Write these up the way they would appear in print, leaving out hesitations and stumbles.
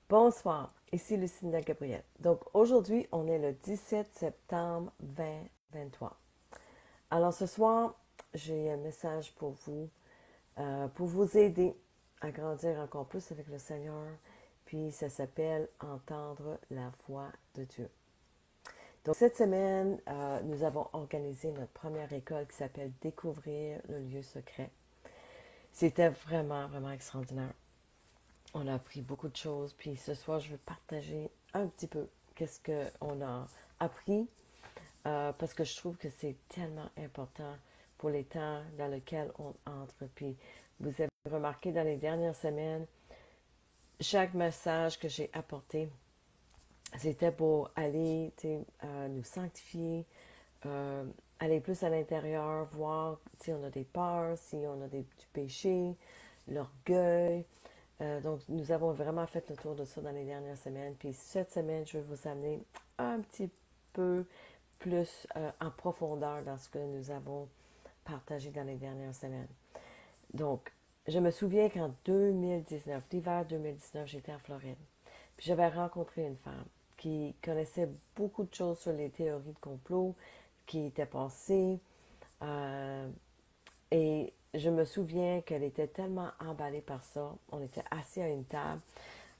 Bonsoir, ici Lucinda Gabriel. Donc aujourd'hui, on est le 17 septembre 2023. Alors ce soir, j'ai un message pour vous aider à grandir encore plus avec le Seigneur. Puis ça s'appelle Entendre la voix de Dieu. Donc cette semaine, nous avons organisé notre première école qui s'appelle Découvrir le lieu secret. C'était vraiment, vraiment extraordinaire. On a appris beaucoup de choses. Puis ce soir, je veux partager un petit peu qu'est-ce qu'on a appris parce que je trouve que c'est tellement important pour les temps dans lesquels on entre. Puis vous avez remarqué dans les dernières semaines, chaque message que j'ai apporté, c'était pour aller nous sanctifier, euh, aller plus à l'intérieur, voir si on a des peurs, si on a du péché, l'orgueil. Donc, nous avons vraiment fait le tour de ça dans les dernières semaines. Puis cette semaine, je vais vous amener un petit peu plus en profondeur dans ce que nous avons partagé dans les dernières semaines. Donc, je me souviens qu'en 2019, l'hiver 2019, j'étais en Floride. Puis j'avais rencontré une femme qui connaissait beaucoup de choses sur les théories de complot qui étaient passées. Euh, et je me souviens qu'elle était tellement emballée par ça. On était assis à une table,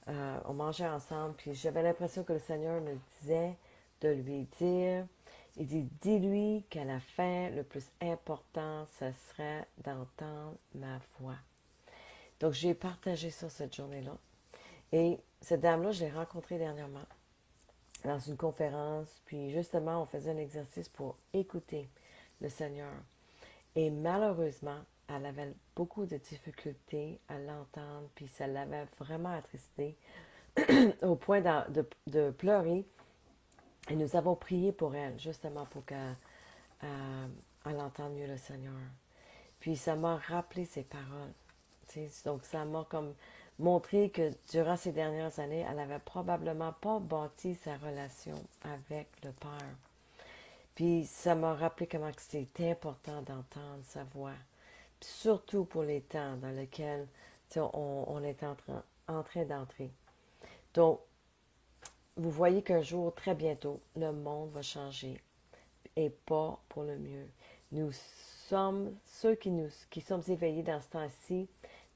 on mangeait ensemble, puis j'avais l'impression que le Seigneur me disait de lui dire, il dit, dis-lui qu'à la fin, le plus important, ce serait d'entendre ma voix. Donc j'ai partagé ça cette journée-là. Et cette dame-là, je l'ai rencontrée dernièrement dans une conférence, puis justement, on faisait un exercice pour écouter le Seigneur. Et malheureusement, elle avait beaucoup de difficultés à l'entendre, puis ça l'avait vraiment attristée au point de pleurer. Et nous avons prié pour elle, justement pour qu'elle entende mieux le Seigneur. Puis ça m'a rappelé ses paroles. Donc ça m'a comme montré que durant ces dernières années, elle n'avait probablement pas bâti sa relation avec le Père. Puis ça m'a rappelé comment c'était important d'entendre sa voix. Puis surtout pour les temps dans lesquels on est en train d'entrer. Donc, vous voyez qu'un jour, très bientôt, le monde va changer et pas pour le mieux. Nous sommes, ceux qui sommes éveillés dans ce temps-ci,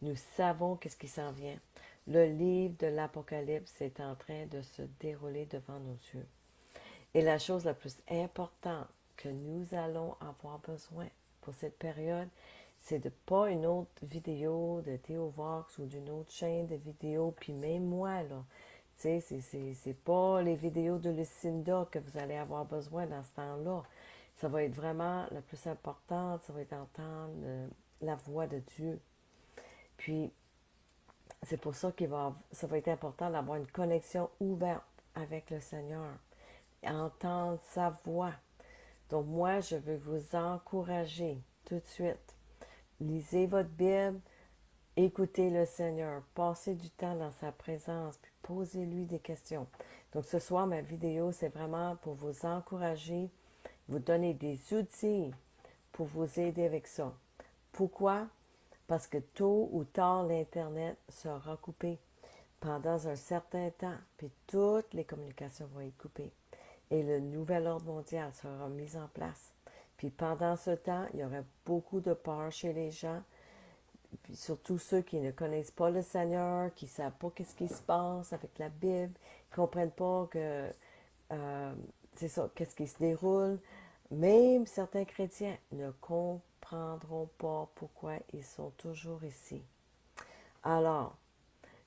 nous savons qu'est-ce qui s'en vient. Le livre de l'Apocalypse est en train de se dérouler devant nos yeux. Et la chose la plus importante que nous allons avoir besoin pour cette période, c'est de pas une autre vidéo de Théovox ou d'une autre chaîne de vidéos, puis même moi, là. Tu sais, c'est pas les vidéos de Lucinda que vous allez avoir besoin dans ce temps-là. Ça va être vraiment la plus importante, ça va être entendre la voix de Dieu. Puis, c'est pour ça ça va être important d'avoir une connexion ouverte avec le Seigneur, entendre sa voix. Donc moi, je veux vous encourager tout de suite. Lisez votre Bible, écoutez le Seigneur, passez du temps dans sa présence, puis posez-lui des questions. Donc ce soir, ma vidéo, c'est vraiment pour vous encourager, vous donner des outils pour vous aider avec ça. Pourquoi? Parce que tôt ou tard, l'Internet sera coupé pendant un certain temps, puis toutes les communications vont être coupées. Et le nouvel ordre mondial sera mis en place. Puis pendant ce temps, il y aurait beaucoup de peur chez les gens, puis surtout ceux qui ne connaissent pas le Seigneur, qui ne savent pas qu'est-ce qui se passe avec la Bible, qui ne comprennent pas que c'est ça, qu'est-ce qui se déroule. Même certains chrétiens ne comprendront pas pourquoi ils sont toujours ici. Alors,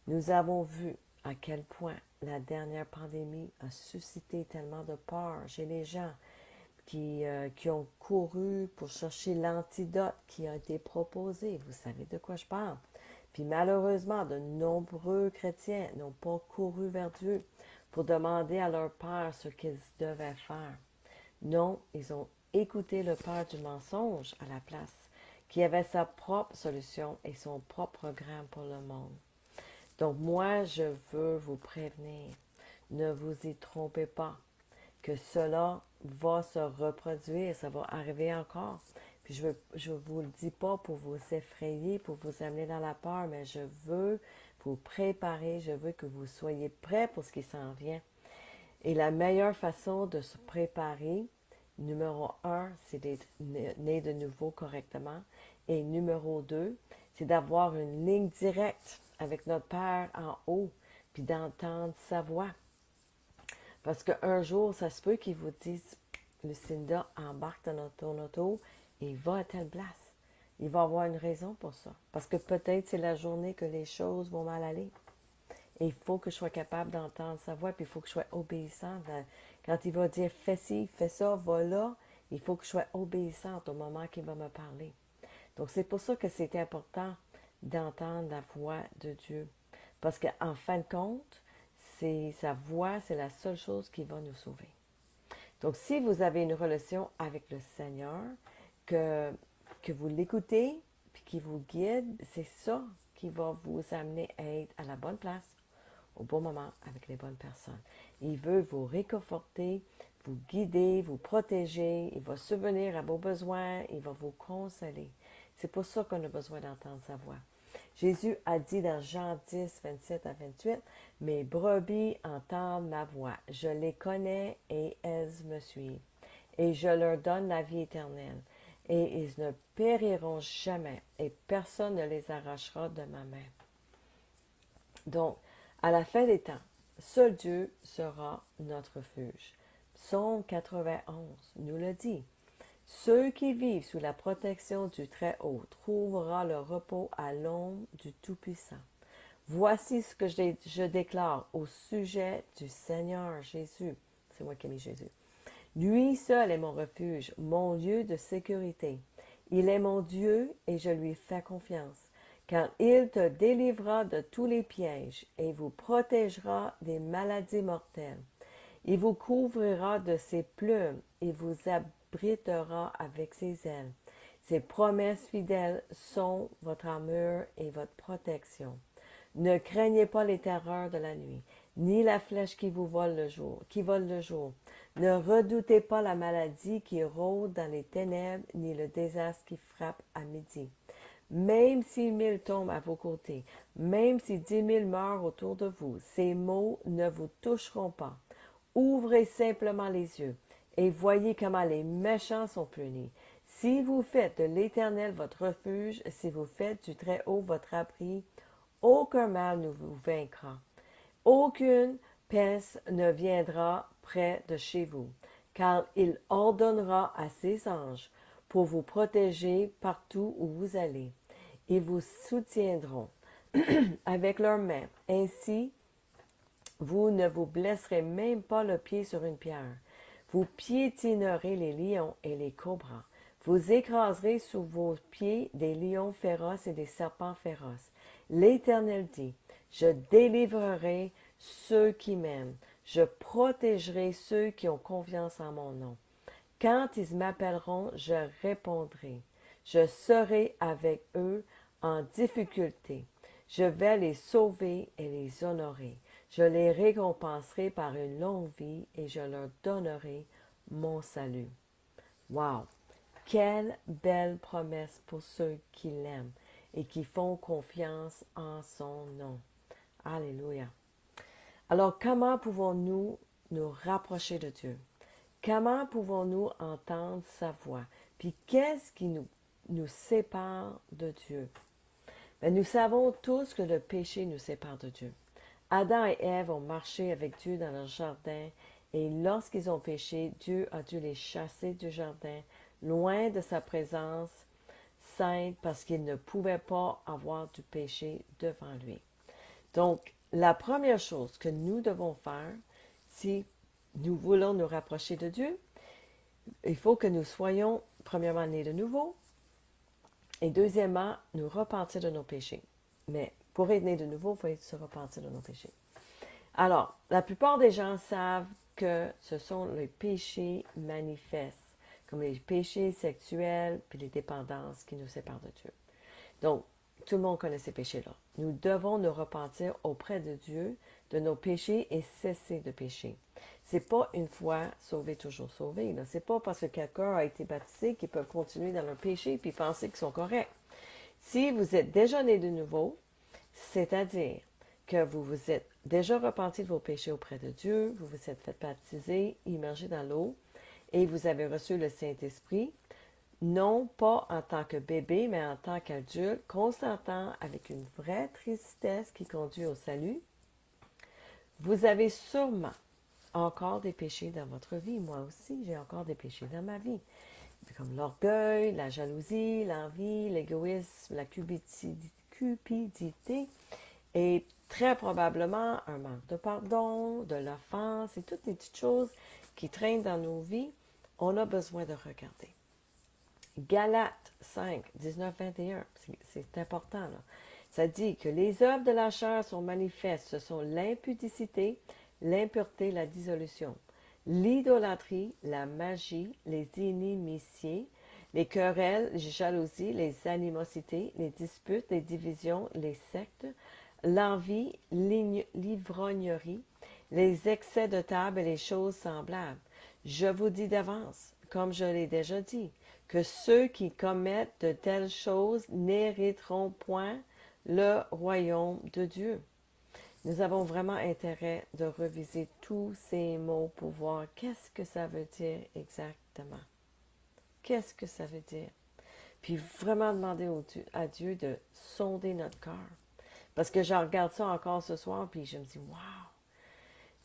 nous avons vu à quel point la dernière pandémie a suscité tellement de peur chez les gens qui ont couru pour chercher l'antidote qui a été proposé. Vous savez de quoi je parle. Puis malheureusement, de nombreux chrétiens n'ont pas couru vers Dieu pour demander à leur Père ce qu'ils devaient faire. Non, ils ont écouté le Père du mensonge à la place, qui avait sa propre solution et son propre programme pour le monde. Donc moi, je veux vous prévenir, ne vous y trompez pas, que cela va se reproduire, ça va arriver encore. Puis je vous le dis pas pour vous effrayer, pour vous amener dans la peur, mais je veux vous préparer, je veux que vous soyez prêts pour ce qui s'en vient. Et la meilleure façon de se préparer, numéro 1, c'est d'être né de nouveau correctement. Et numéro 2, c'est d'avoir une ligne directe avec notre Père en haut, puis d'entendre sa voix. Parce qu'un jour, ça se peut qu'il vous dise, Lucinda, embarque dans ton auto et va à telle place. Il va avoir une raison pour ça. Parce que peut-être c'est la journée que les choses vont mal aller. Et il faut que je sois capable d'entendre sa voix, puis il faut que je sois obéissante. Quand il va dire fais ci, fais ça, va là, il faut que je sois obéissante au moment qu'il va me parler. Donc c'est pour ça que c'est important d'entendre la voix de Dieu. Parce qu'en fin de compte, c'est sa voix, c'est la seule chose qui va nous sauver. Donc si vous avez une relation avec le Seigneur, que vous l'écoutez, puis qui vous guide, c'est ça qui va vous amener à être à la bonne place, au bon moment, avec les bonnes personnes. Il veut vous réconforter, vous guider, vous protéger, il va subvenir à vos besoins, il va vous consoler. C'est pour ça qu'on a besoin d'entendre sa voix. Jésus a dit dans Jean 10, 27 à 28, « Mes brebis entendent ma voix, je les connais et elles me suivent, et je leur donne la vie éternelle, et ils ne périront jamais, et personne ne les arrachera de ma main. » Donc, à la fin des temps, seul Dieu sera notre refuge. Psaume 91 nous le dit. Ceux qui vivent sous la protection du Très-Haut trouveront le repos à l'ombre du Tout-Puissant. Voici ce que je déclare au sujet du Seigneur Jésus. C'est moi qui ai mis Jésus. Lui seul est mon refuge, mon lieu de sécurité. Il est mon Dieu et je lui fais confiance, car il te délivrera de tous les pièges et vous protégera des maladies mortelles. Il vous couvrira de ses plumes et vous abritera avec ses ailes. Ses promesses fidèles sont votre armure et votre protection. Ne craignez pas les terreurs de la nuit, ni la flèche qui vole le jour. Ne redoutez pas la maladie qui rôde dans les ténèbres, ni le désastre qui frappe à midi. Même si 1000 tombent à vos côtés, même si 10 000 meurent autour de vous, ces maux ne vous toucheront pas. Ouvrez simplement les yeux et voyez comment les méchants sont punis. Si vous faites de l'Éternel votre refuge, si vous faites du Très-Haut votre abri, aucun mal ne vous vaincra. Aucune peste ne viendra près de chez vous, car il ordonnera à ses anges pour vous protéger partout où vous allez. Ils vous soutiendront avec leurs mains. Ainsi, vous ne vous blesserez même pas le pied sur une pierre. Vous piétinerez les lions et les cobras. Vous écraserez sous vos pieds des lions féroces et des serpents féroces. L'Éternel dit, je délivrerai ceux qui m'aiment. Je protégerai ceux qui ont confiance en mon nom. Quand ils m'appelleront, je répondrai. Je serai avec eux en difficulté. Je vais les sauver et les honorer. Je les récompenserai par une longue vie et je leur donnerai mon salut. Wow! Quelle belle promesse pour ceux qui l'aiment et qui font confiance en son nom. Alléluia! Alors, comment pouvons-nous nous rapprocher de Dieu? Comment pouvons-nous entendre sa voix? Puis, qu'est-ce qui nous sépare de Dieu? Bien, nous savons tous que le péché nous sépare de Dieu. Adam et Ève ont marché avec Dieu dans leur jardin et lorsqu'ils ont péché, Dieu a dû les chasser du jardin, loin de sa présence sainte parce qu'ils ne pouvaient pas avoir du péché devant lui. Donc, la première chose que nous devons faire, si nous voulons nous rapprocher de Dieu, il faut que nous soyons premièrement nés de nouveau et deuxièmement, nous repentir de nos péchés. Mais pour être né de nouveau, il faut se repentir de nos péchés. Alors, la plupart des gens savent que ce sont les péchés manifestes, comme les péchés sexuels puis les dépendances qui nous séparent de Dieu. Donc, tout le monde connaît ces péchés-là. Nous devons nous repentir auprès de Dieu de nos péchés et cesser de pécher. C'est pas une fois sauvé, toujours sauvé. C'est pas parce que quelqu'un a été baptisé qu'ils peuvent continuer dans leur péché puis penser qu'ils sont corrects. Si vous êtes déjà né de nouveau, c'est-à-dire que vous vous êtes déjà repenti de vos péchés auprès de Dieu, vous vous êtes fait baptiser, immergé dans l'eau, et vous avez reçu le Saint-Esprit, non pas en tant que bébé, mais en tant qu'adulte, consentant avec une vraie tristesse qui conduit au salut. Vous avez sûrement encore des péchés dans votre vie. Moi aussi, j'ai encore des péchés dans ma vie. Comme l'orgueil, la jalousie, l'envie, l'égoïsme, la cupidité et très probablement un manque de pardon, de l'offense et toutes les petites choses qui traînent dans nos vies. On a besoin de regarder. Galates 5, 19, 21, c'est important là. Ça dit que les œuvres de la chair sont manifestes. Ce sont l'impudicité, l'impureté, la dissolution, l'idolâtrie, la magie, les inimitiés, les querelles, les jalousies, les animosités, les disputes, les divisions, les sectes, l'envie, l'ivrognerie, les excès de table et les choses semblables. Je vous dis d'avance, comme je l'ai déjà dit, que ceux qui commettent de telles choses n'hériteront point le royaume de Dieu. Nous avons vraiment intérêt de reviser tous ces mots pour voir qu'est-ce que ça veut dire exactement. Qu'est-ce que ça veut dire? Puis vraiment demander à Dieu de sonder notre cœur. Parce que je regarde ça encore ce soir, puis je me dis, wow!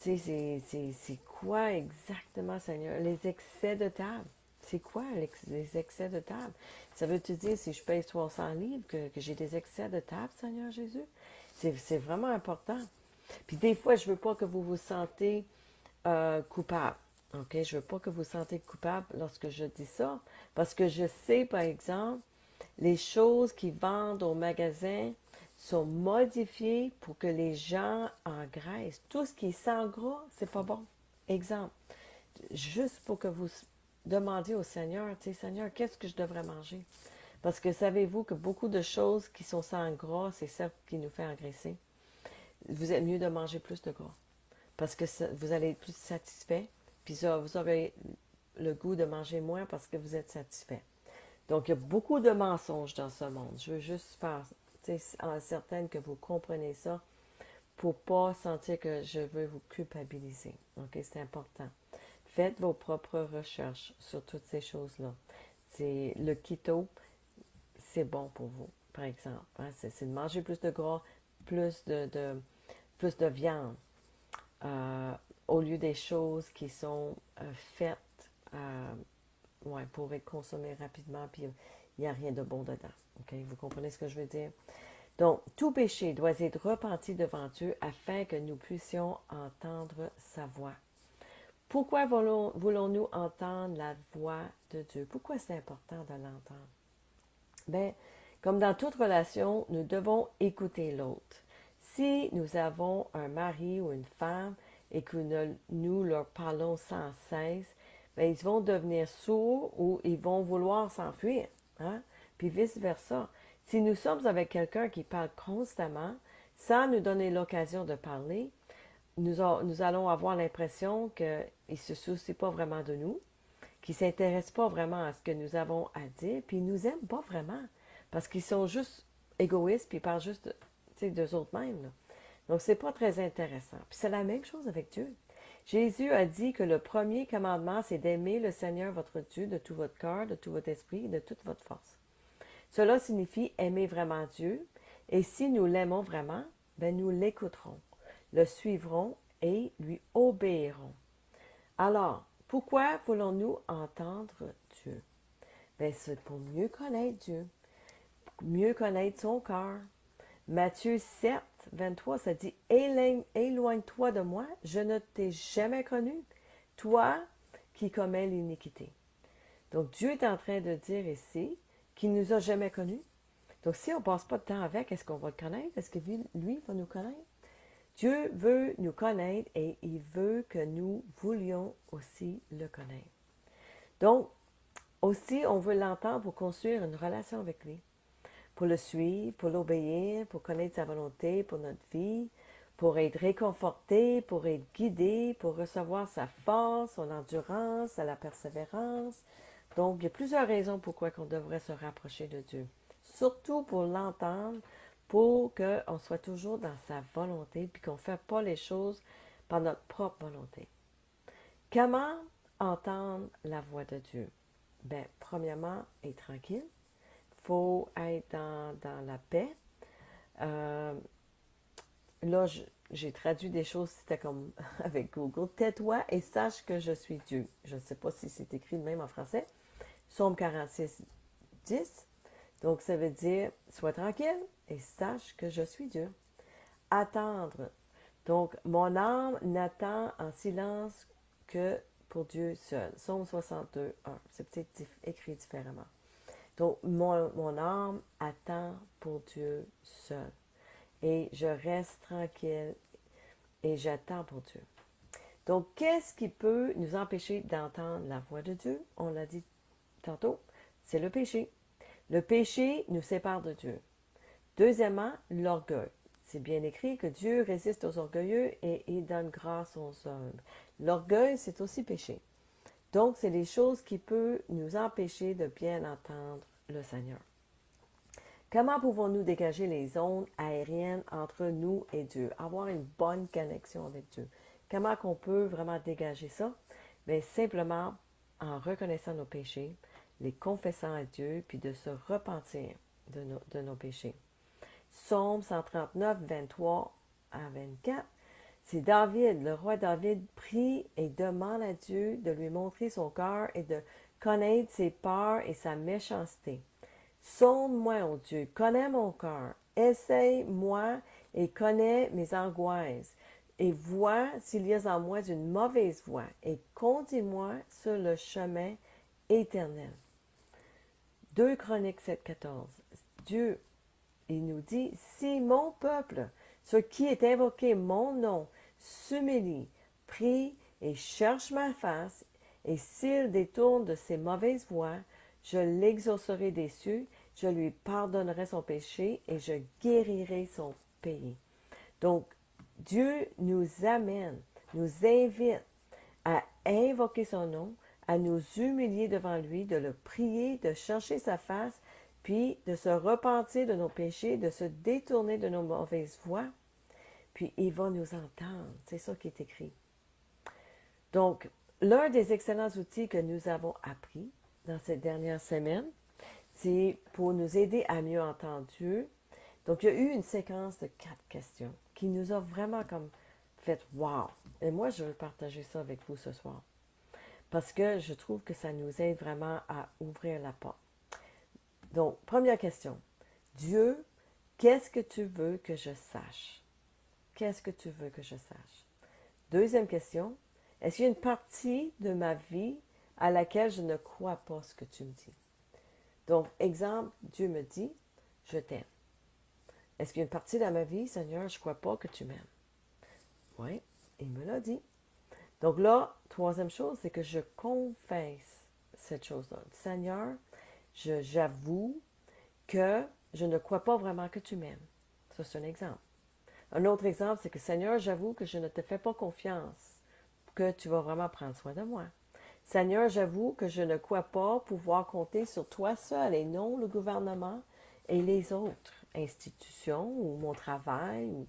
Tu sais, c'est quoi exactement, Seigneur? Les excès de table. C'est quoi les excès de table? Ça veut-tu dire si je paye 300 livres que j'ai des excès de table, Seigneur Jésus? C'est vraiment important. Puis des fois, je ne veux pas que vous vous sentez coupable. OK? Je ne veux pas que vous vous sentez coupable lorsque je dis ça. Parce que je sais, par exemple, les choses qui vendent au magasin sont modifiées pour que les gens engraissent. Tout ce qui est sans gras, c'est pas bon. Exemple, juste pour que vous demandiez au Seigneur, tu sais, Seigneur, qu'est-ce que je devrais manger? Parce que savez-vous que beaucoup de choses qui sont sans gras, c'est ça qui nous fait engraisser. Vous êtes mieux de manger plus de gras. Parce que vous allez être plus satisfait, puis ça, vous aurez le goût de manger moins parce que vous êtes satisfait. Donc, il y a beaucoup de mensonges dans ce monde. Je veux juste faire en certaine que vous comprenez ça pour ne pas sentir que je veux vous culpabiliser. OK? C'est important. Faites vos propres recherches sur toutes ces choses-là. C'est le keto, c'est bon pour vous, par exemple. Hein? C'est de manger plus de gras, plus de viande, au lieu des choses qui sont faites pour être consommées rapidement, puis il n'y a rien de bon dedans. Okay? Vous comprenez ce que je veux dire? Donc, tout péché doit être repenti devant Dieu afin que nous puissions entendre sa voix. Pourquoi voulons-nous entendre la voix de Dieu? Pourquoi c'est important de l'entendre? Bien, comme dans toute relation, nous devons écouter l'autre. Si nous avons un mari ou une femme et que nous leur parlons sans cesse, bien, ils vont devenir sourds ou ils vont vouloir s'enfuir. Hein? Puis vice-versa. Si nous sommes avec quelqu'un qui parle constamment, sans nous donner l'occasion de parler, nous allons avoir l'impression qu'il ne se soucie pas vraiment de nous, qu'il ne s'intéresse pas vraiment à ce que nous avons à dire, puis ils ne nous aiment pas vraiment, parce qu'ils sont juste égoïstes, puis ils parlent juste d'eux autres mêmes. Là. Donc, ce n'est pas très intéressant. Puis c'est la même chose avec Dieu. Jésus a dit que le premier commandement, c'est d'aimer le Seigneur votre Dieu de tout votre cœur, de tout votre esprit et de toute votre force. Cela signifie aimer vraiment Dieu, et si nous l'aimons vraiment, ben nous l'écouterons, le suivrons et lui obéirons. Alors, pourquoi voulons-nous entendre Dieu? Ben, c'est pour mieux connaître Dieu, pour mieux connaître son cœur. Matthieu 7, 23, ça dit « Éloigne-toi de moi, je ne t'ai jamais connu, toi qui commets l'iniquité. » Donc, Dieu est en train de dire ici qu'il ne nous a jamais connus. Donc, si on ne passe pas de temps avec, est-ce qu'on va le connaître? Est-ce que lui va nous connaître? Dieu veut nous connaître et il veut que nous voulions aussi le connaître. Donc, aussi, on veut l'entendre pour construire une relation avec lui, pour le suivre, pour l'obéir, pour connaître sa volonté pour notre vie, pour être réconforté, pour être guidé, pour recevoir sa force, son endurance, la persévérance. Donc, il y a plusieurs raisons pourquoi on devrait se rapprocher de Dieu. Surtout pour l'entendre, pour qu'on soit toujours dans sa volonté, puis qu'on ne fait pas les choses par notre propre volonté. Comment entendre la voix de Dieu? Bien, premièrement, être tranquille. Il faut être dans la paix. Euh, Là, j'ai traduit des choses, c'était comme avec Google. Tais-toi et sache que je suis Dieu. Je ne sais pas si c'est écrit de même en français. Psaume 46, 10. Donc, ça veut dire, sois tranquille et sache que je suis Dieu. Attendre. Donc, mon âme n'attend en silence que pour Dieu seul. Psaume 62, 1. C'est peut-être écrit différemment. Donc, mon âme attend pour Dieu seul. Et je reste tranquille et j'attends pour Dieu. Donc, qu'est-ce qui peut nous empêcher d'entendre la voix de Dieu? On l'a dit tantôt, c'est le péché. Le péché nous sépare de Dieu. Deuxièmement, l'orgueil. C'est bien écrit que Dieu résiste aux orgueilleux et il donne grâce aux humbles. L'orgueil, c'est aussi péché. Donc, c'est les choses qui peuvent nous empêcher de bien entendre le Seigneur. Comment pouvons-nous dégager les ondes aériennes entre nous et Dieu? Avoir une bonne connexion avec Dieu. Comment qu'on peut vraiment dégager ça? Bien, simplement en reconnaissant nos péchés, les confessant à Dieu, puis de se repentir de nos péchés. Psaume 139, 23 à 24. C'est David, le roi David, prie et demande à Dieu de lui montrer son cœur et de connaître ses peurs et sa méchanceté. Sonde-moi, ô Dieu, connais mon cœur, essaye-moi et connais mes angoisses, et vois s'il y a en moi une mauvaise voie, et conduis-moi sur le chemin éternel. 2 Chroniques 7, 14. Dieu, il nous dit, si mon peuple, sur qui est invoqué mon nom, s'humilie, prie et cherche ma face, et s'il détourne de ses mauvaises voies, je l'exaucerai des cieux, je lui pardonnerai son péché et je guérirai son pays. Donc, Dieu nous amène, nous invite à invoquer son nom, à nous humilier devant lui, de le prier, de chercher sa face, puis de se repentir de nos péchés, de se détourner de nos mauvaises voies, puis il va nous entendre. C'est ça qui est écrit. Donc, l'un des excellents outils que nous avons appris dans cette dernière semaine, c'est pour nous aider à mieux entendre Dieu. Donc, il y a eu une séquence de 4 questions qui nous a vraiment comme fait « wow ». Et moi, je veux partager ça avec vous ce soir. Parce que je trouve que ça nous aide vraiment à ouvrir la porte. Donc, première question. Dieu, qu'est-ce que tu veux que je sache? Qu'est-ce que tu veux que je sache? Deuxième question. Est-ce qu'il y a une partie de ma vie à laquelle je ne crois pas ce que tu me dis? Donc, exemple, Dieu me dit, je t'aime. Est-ce qu'il y a une partie dans ma vie, Seigneur, je ne crois pas que tu m'aimes? Oui, il me l'a dit. Donc là, troisième chose, c'est que je confesse cette chose-là. Seigneur, j'avoue que je ne crois pas vraiment que tu m'aimes. Ça, c'est un exemple. Un autre exemple, c'est que Seigneur, j'avoue que je ne te fais pas confiance, que tu vas vraiment prendre soin de moi. Seigneur, j'avoue que je ne crois pas pouvoir compter sur toi seul et non le gouvernement et les autres institutions ou mon travail.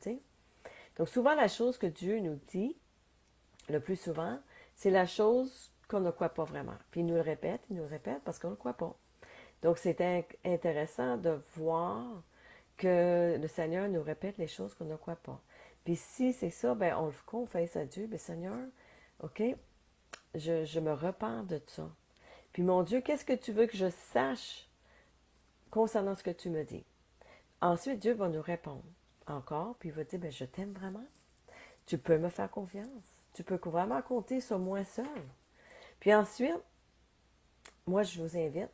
Donc souvent, la chose que Dieu nous dit, le plus souvent, c'est la chose qu'on ne croit pas vraiment. Puis il nous le répète parce qu'on ne croit pas. Donc c'est intéressant de voir que le Seigneur nous répète les choses qu'on ne croit pas. Puis si c'est ça, ben on le confesse à Dieu, ben Seigneur, OK, je me repens de ça. Puis mon Dieu, qu'est-ce que tu veux que je sache concernant ce que tu me dis? Ensuite, Dieu va nous répondre encore, puis il va dire, ben je t'aime vraiment. Tu peux me faire confiance. Tu peux vraiment compter sur moi seul. Puis ensuite, moi, je vous invite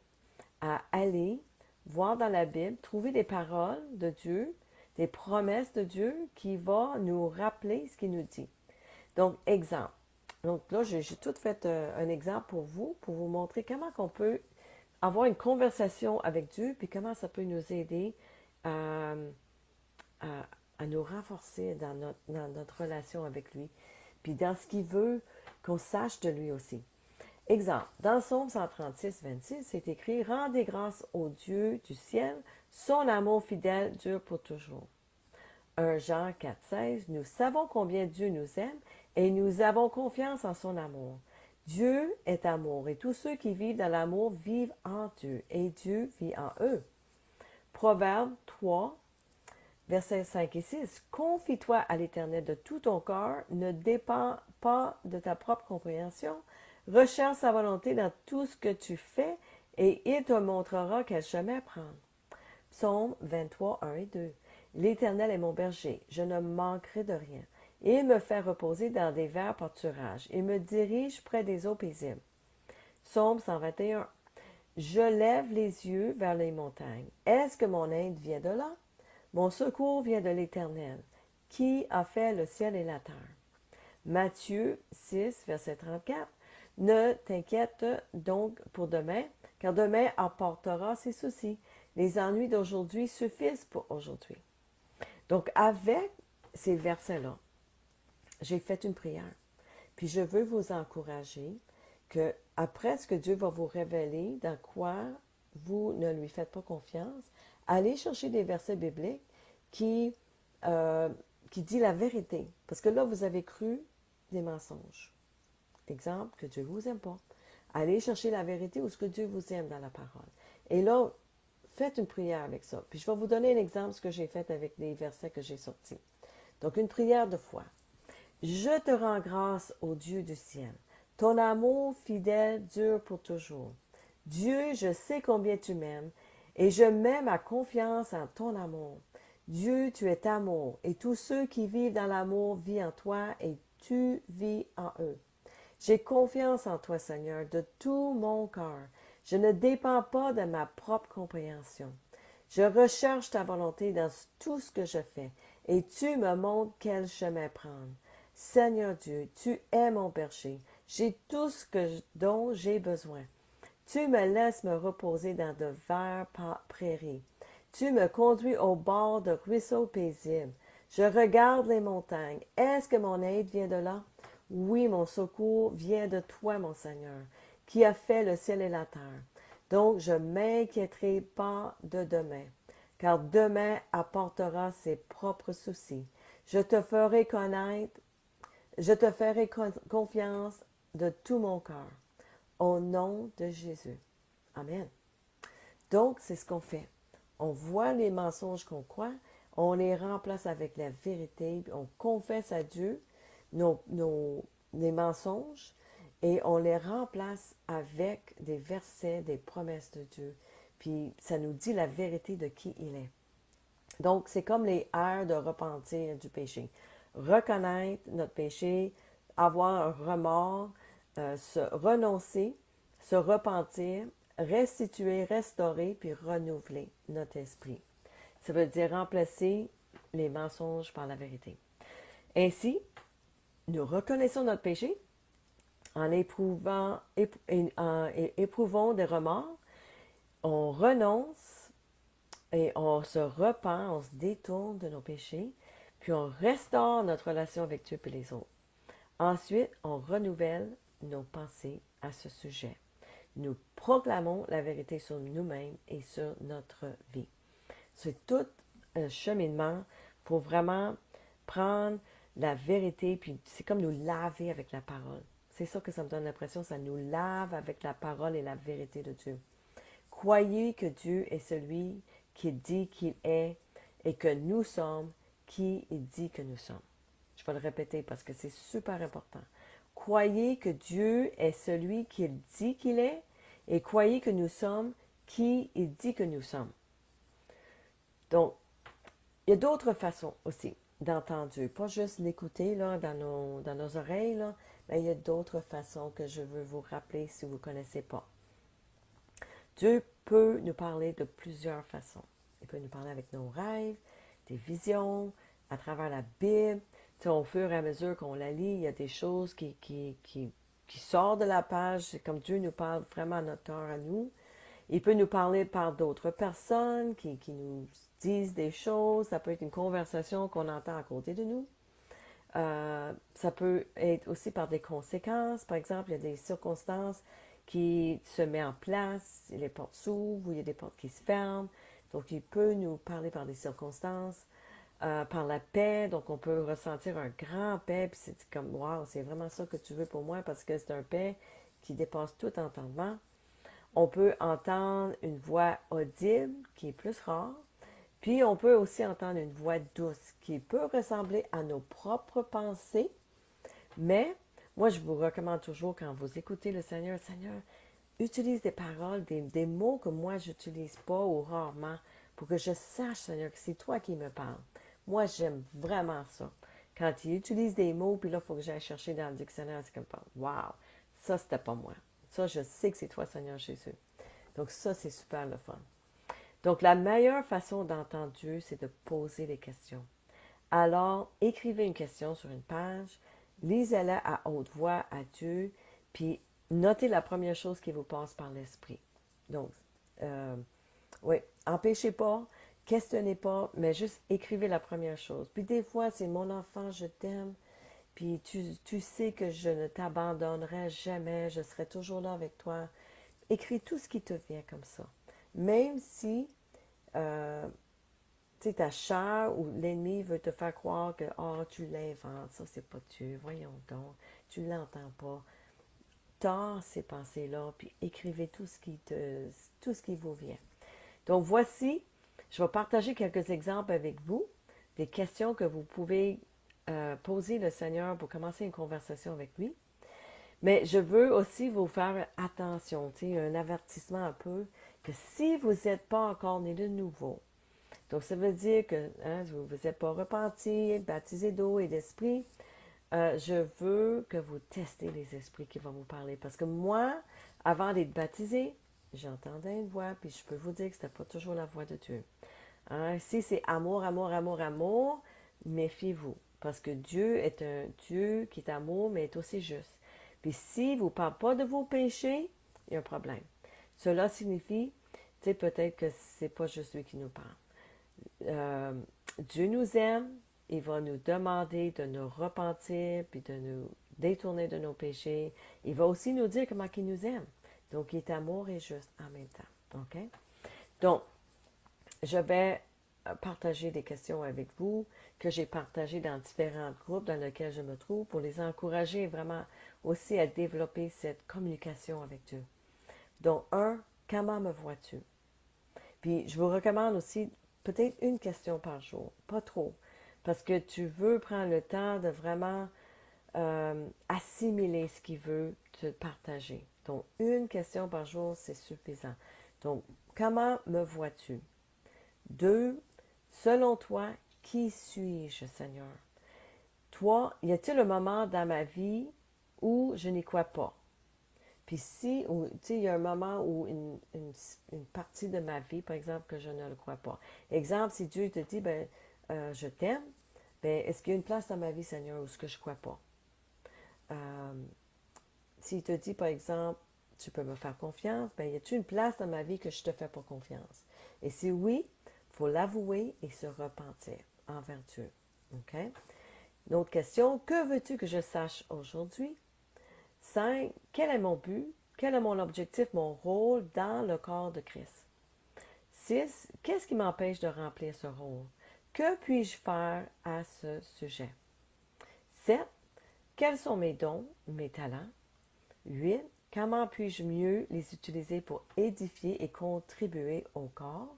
à aller voir dans la Bible, trouver des paroles de Dieu, des promesses de Dieu qui vont nous rappeler ce qu'il nous dit. Donc, exemple. Donc là, j'ai tout fait un exemple pour vous montrer comment on peut avoir une conversation avec Dieu, puis comment ça peut nous aider à, à nous renforcer dans notre relation avec lui, puis dans ce qu'il veut qu'on sache de lui aussi. Exemple, dans Psaume 136, 26, c'est écrit « Rendez grâce au Dieu du ciel, Son amour fidèle dure pour toujours. 1 Jean 4,16, nous savons combien Dieu nous aime et nous avons confiance en son amour. Dieu est amour et tous ceux qui vivent dans l'amour vivent en Dieu et Dieu vit en eux. Proverbe 3, versets 5 et 6. Confie-toi à l'Éternel de tout ton cœur, ne dépend pas de ta propre compréhension. Recherche sa volonté dans tout ce que tu fais et il te montrera quel chemin prendre. Psaume 23, 1 et 2. L'Éternel est mon berger, je ne manquerai de rien. Il me fait reposer dans des verts pâturages. Il me dirige près des eaux paisibles. Psaume 121. Je lève les yeux vers les montagnes. Est-ce que mon aide vient de là? Mon secours vient de l'Éternel, qui a fait le ciel et la terre. Matthieu 6, verset 34. Ne t'inquiète donc pour demain, car demain apportera ses soucis. Les ennuis d'aujourd'hui suffisent pour aujourd'hui. Donc, avec ces versets-là, j'ai fait une prière. Puis je veux vous encourager que, après ce que Dieu va vous révéler, dans quoi vous ne lui faites pas confiance, allez chercher des versets bibliques qui dit la vérité. Parce que là, vous avez cru des mensonges. Exemple, que Dieu ne vous aime pas. Allez chercher la vérité ou ce que Dieu vous aime dans la parole. Et là, faites une prière avec ça. Puis je vais vous donner un exemple de ce que j'ai fait avec les versets que j'ai sortis. Donc, une prière de foi. Je te rends grâce au Dieu du ciel. Ton amour fidèle dure pour toujours. Dieu, je sais combien tu m'aimes et je mets ma confiance en ton amour. Dieu, tu es amour et tous ceux qui vivent dans l'amour vivent en toi et tu vis en eux. J'ai confiance en toi, Seigneur, de tout mon cœur. Je ne dépends pas de ma propre compréhension. Je recherche ta volonté dans tout ce que je fais et tu me montres quel chemin prendre. Seigneur Dieu, tu es mon berger. J'ai tout ce dont j'ai besoin. Tu me laisses me reposer dans de verts prairies. Tu me conduis au bord de ruisseaux paisibles. Je regarde les montagnes. Est-ce que mon aide vient de là? Oui, mon secours vient de toi, mon Seigneur, qui a fait le ciel et la terre. Donc, je ne m'inquiéterai pas de demain, car demain apportera ses propres soucis. Je te ferai connaître, je te ferai confiance de tout mon cœur. Au nom de Jésus. Amen. Donc, c'est ce qu'on fait. On voit les mensonges qu'on croit, on les remplace avec la vérité, on confesse à Dieu les mensonges et on les remplace avec des versets, des promesses de Dieu. Puis ça nous dit la vérité de qui il est. Donc, c'est comme les airs de repentir du péché. Reconnaître notre péché, avoir un remords, renoncer, se repentir, restituer, restaurer, puis renouveler notre esprit. Ça veut dire remplacer les mensonges par la vérité. Ainsi, nous reconnaissons notre péché en éprouvant des remords, on renonce et on se repent, on se détourne de nos péchés, puis on restaure notre relation avec Dieu et les autres. Ensuite, on renouvelle nos pensées à ce sujet. Nous proclamons la vérité sur nous-mêmes et sur notre vie. C'est tout un cheminement pour vraiment prendre la vérité, puis c'est comme nous laver avec la parole. C'est ça que ça me donne l'impression, ça nous lave avec la parole et la vérité de Dieu. Croyez que Dieu est celui qui dit qu'il est et que nous sommes qui il dit que nous sommes. Je vais le répéter parce que c'est super important. Croyez que Dieu est celui qu'il dit qu'il est et croyez que nous sommes qui il dit que nous sommes. Donc, il y a d'autres façons aussi d'entendre Dieu. Pas juste l'écouter là, dans nos oreilles, là, mais il y a d'autres façons que je veux vous rappeler si vous ne connaissez pas. Dieu peut nous parler de plusieurs façons. Il peut nous parler avec nos rêves, des visions, à travers la Bible. Tu sais, au fur et à mesure qu'on la lit, il y a des choses qui sortent de la page. C'est comme Dieu nous parle vraiment à notre cœur, à nous. Il peut nous parler par d'autres personnes qui nous disent des choses. Ça peut être une conversation qu'on entend à côté de nous. Ça peut être aussi par des conséquences. Par exemple, il y a des circonstances qui se mettent en place, les portes s'ouvrent ou il y a des portes qui se ferment. Donc, il peut nous parler par des circonstances, par la paix. Donc, on peut ressentir un grand paix. Puis c'est comme, wow, c'est vraiment ça que tu veux pour moi parce que c'est un paix qui dépasse tout entendement. On peut entendre une voix audible qui est plus rare. Puis, on peut aussi entendre une voix douce qui peut ressembler à nos propres pensées. Mais, moi, je vous recommande toujours quand vous écoutez le Seigneur, Seigneur, utilise des paroles, des mots que moi, j'utilise pas ou rarement pour que je sache, Seigneur, que c'est toi qui me parles. Moi, j'aime vraiment ça. Quand il utilise des mots, puis là, il faut que j'aille chercher dans le dictionnaire, c'est comme, wow, ça, c'était pas moi. Ça, je sais que c'est toi, Seigneur Jésus. Donc, ça, c'est super le fun. Donc, la meilleure façon d'entendre Dieu, c'est de poser des questions. Alors, écrivez une question sur une page, lisez-la à haute voix à Dieu, puis notez la première chose qui vous passe par l'esprit. Donc, oui, empêchez pas, questionnez pas, mais juste écrivez la première chose. Puis des fois, c'est mon enfant, je t'aime, puis tu sais que je ne t'abandonnerai jamais, je serai toujours là avec toi. Écris tout ce qui te vient comme ça. Même si euh, tu sais, ta chair ou l'ennemi veut te faire croire que oh, tu l'inventes, ça c'est pas Dieu, voyons donc, tu l'entends pas. Tors ces pensées-là, puis écrivez tout ce qui vous vient. Donc voici, je vais partager quelques exemples avec vous, des questions que vous pouvez poser le Seigneur pour commencer une conversation avec lui. Mais je veux aussi vous faire attention, tu sais, un avertissement un peu, que si vous n'êtes pas encore né de nouveau, donc ça veut dire que hein, vous n'êtes pas repenti, baptisé d'eau et d'esprit, je veux que vous testez les esprits qui vont vous parler. Parce que moi, avant d'être baptisé, j'entendais une voix, puis je peux vous dire que ce n'était pas toujours la voix de Dieu. Hein? Si c'est amour, amour, amour, amour, méfiez-vous. Parce que Dieu est un Dieu qui est amour, mais est aussi juste. Puis s'il ne vous parle pas de vos péchés, il y a un problème. Cela signifie, tu sais, peut-être que c'est pas juste lui qui nous parle. Dieu nous aime, il va nous demander de nous repentir, puis de nous détourner de nos péchés. Il va aussi nous dire comment il nous aime. Donc, il est amour et juste en même temps. OK? Donc, je vais partager des questions avec vous que j'ai partagées dans différents groupes dans lesquels je me trouve pour les encourager vraiment aussi à développer cette communication avec Dieu. Donc, comment me vois-tu? Puis, je vous recommande aussi peut-être une question par jour, pas trop, parce que tu veux prendre le temps de vraiment assimiler ce qu'il veut te partager. Donc, une question par jour, c'est suffisant. Donc, comment me vois-tu? 2, selon toi, qui suis-je, Seigneur? 3, y a-t-il un moment dans ma vie où je n'y crois pas? Puis si, tu sais, il y a un moment où une partie de ma vie, par exemple, que je ne le crois pas. Exemple, si Dieu te dit, ben, je t'aime, ben, est-ce qu'il y a une place dans ma vie, Seigneur, où ce que je ne crois pas? S'il te dit, par exemple, tu peux me faire confiance, ben, y a-t-il une place dans ma vie que je ne te fais pas confiance? Et si oui, il faut l'avouer et se repentir envers Dieu. OK? Une autre question, que veux-tu que je sache aujourd'hui? 5. Quel est mon but? Quel est mon objectif, mon rôle dans le corps de Christ? 6. Qu'est-ce qui m'empêche de remplir ce rôle? Que puis-je faire à ce sujet? 7. Quels sont mes dons, mes talents? 8. Comment puis-je mieux les utiliser pour édifier et contribuer au corps?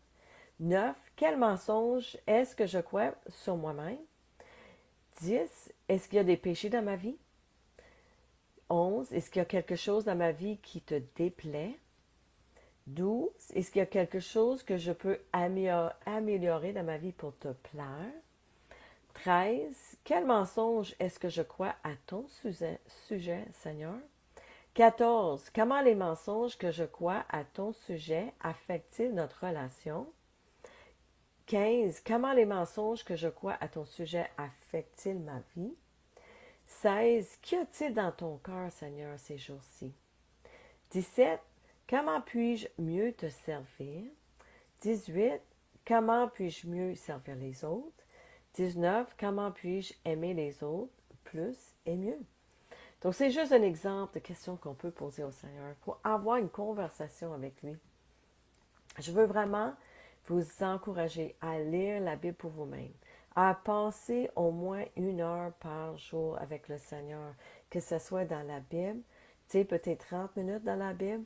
9. Quel mensonge est-ce que je crois sur moi-même? 10. Est-ce qu'il y a des péchés dans ma vie? 11. Est-ce qu'il y a quelque chose dans ma vie qui te déplaît? 12. Est-ce qu'il y a quelque chose que je peux améliorer dans ma vie pour te plaire? 13. Quel mensonge est-ce que je crois à ton sujet, Seigneur? 14. Comment les mensonges que je crois à ton sujet affectent-ils notre relation? 15. Comment les mensonges que je crois à ton sujet affectent-ils ma vie? 16. Qu'y a-t-il dans ton cœur, Seigneur, ces jours-ci? 17. Comment puis-je mieux te servir? 18. Comment puis-je mieux servir les autres? 19. Comment puis-je aimer les autres plus et mieux? Donc, c'est juste un exemple de questions qu'on peut poser au Seigneur pour avoir une conversation avec lui. Je veux vraiment vous encourager à lire la Bible pour vous-même, à passer au moins 1 heure par jour avec le Seigneur, que ce soit dans la Bible, tu sais, peut-être 30 minutes dans la Bible,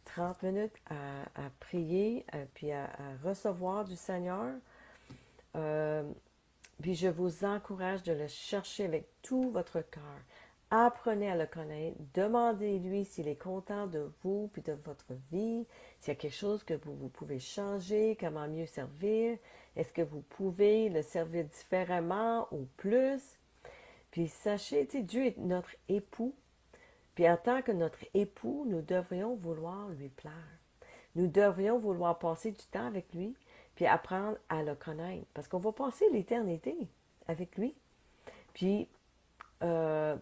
30 minutes à prier, puis à recevoir du Seigneur. Euh, Puis je vous encourage de le chercher avec tout votre cœur. Apprenez à le connaître. Demandez-lui s'il est content de vous puis de votre vie. S'il y a quelque chose que vous pouvez changer, comment mieux servir. Est-ce que vous pouvez le servir différemment ou plus? Puis sachez, tu sais, Dieu est notre époux. Puis en tant que notre époux, nous devrions vouloir lui plaire. Nous devrions vouloir passer du temps avec lui, puis apprendre à le connaître. Parce qu'on va passer l'éternité avec lui. Puis, on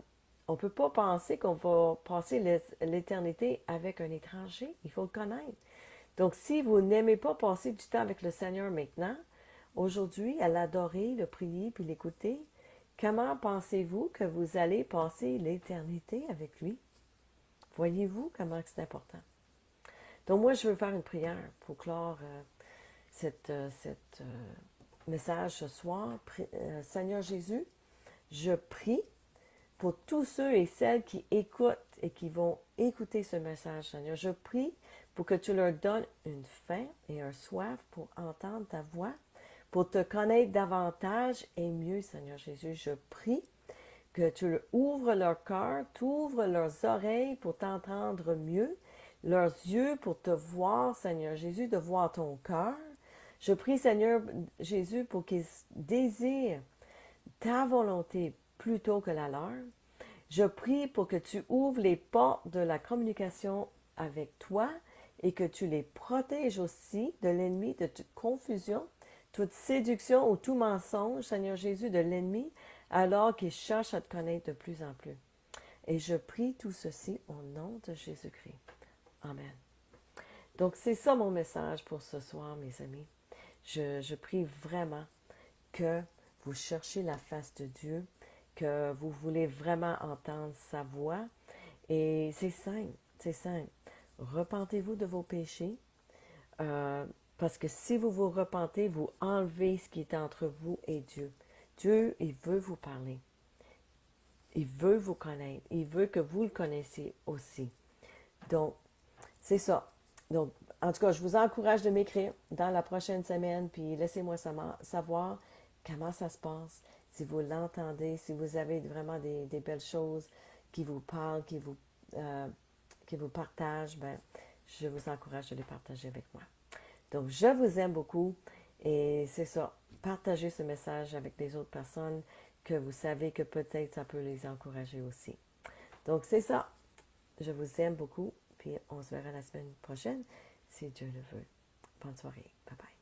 ne peut pas penser qu'on va passer l'éternité avec un étranger. Il faut le connaître. Donc, si vous n'aimez pas passer du temps avec le Seigneur maintenant, aujourd'hui, à l'adorer, le prier, puis l'écouter, comment pensez-vous que vous allez passer l'éternité avec lui? Voyez-vous comment c'est important? Donc, moi, je veux faire une prière pour clore cette message ce soir. Seigneur Jésus, je prie pour tous ceux et celles qui écoutent et qui vont écouter ce message, Seigneur. Je prie pour que tu leur donnes une faim et un soif pour entendre ta voix, pour te connaître davantage et mieux, Seigneur Jésus. Je prie que tu ouvres leur cœur, tu ouvres leurs oreilles pour t'entendre mieux, leurs yeux pour te voir, Seigneur Jésus, de voir ton cœur. Je prie, Seigneur Jésus, pour qu'ils désirent ta volonté plutôt que la leur. Je prie pour que tu ouvres les portes de la communication avec toi et que tu les protèges aussi de l'ennemi, de toute confusion, toute séduction ou tout mensonge, Seigneur Jésus, de l'ennemi, alors qu'il cherche à te connaître de plus en plus. Et je prie tout ceci au nom de Jésus-Christ. Amen. Donc, c'est ça mon message pour ce soir, mes amis. Je prie vraiment que vous cherchez la face de Dieu, que vous voulez vraiment entendre sa voix. Et c'est simple, c'est simple. Repentez-vous de vos péchés, parce que si vous vous repentez, vous enlevez ce qui est entre vous et Dieu. Dieu, il veut vous parler. Il veut vous connaître. Il veut que vous le connaissiez aussi. Donc, c'est ça. Donc, en tout cas, je vous encourage de m'écrire dans la prochaine semaine, puis laissez-moi savoir comment ça se passe, si vous l'entendez, si vous avez vraiment des belles choses qui vous parlent, qui vous partagent, ben, je vous encourage de les partager avec moi. Donc, je vous aime beaucoup et c'est ça, partagez ce message avec les autres personnes que vous savez que peut-être ça peut les encourager aussi. Donc, c'est ça. Je vous aime beaucoup, puis on se verra la semaine prochaine, si Dieu le veut. Bonne soirée. Bye bye.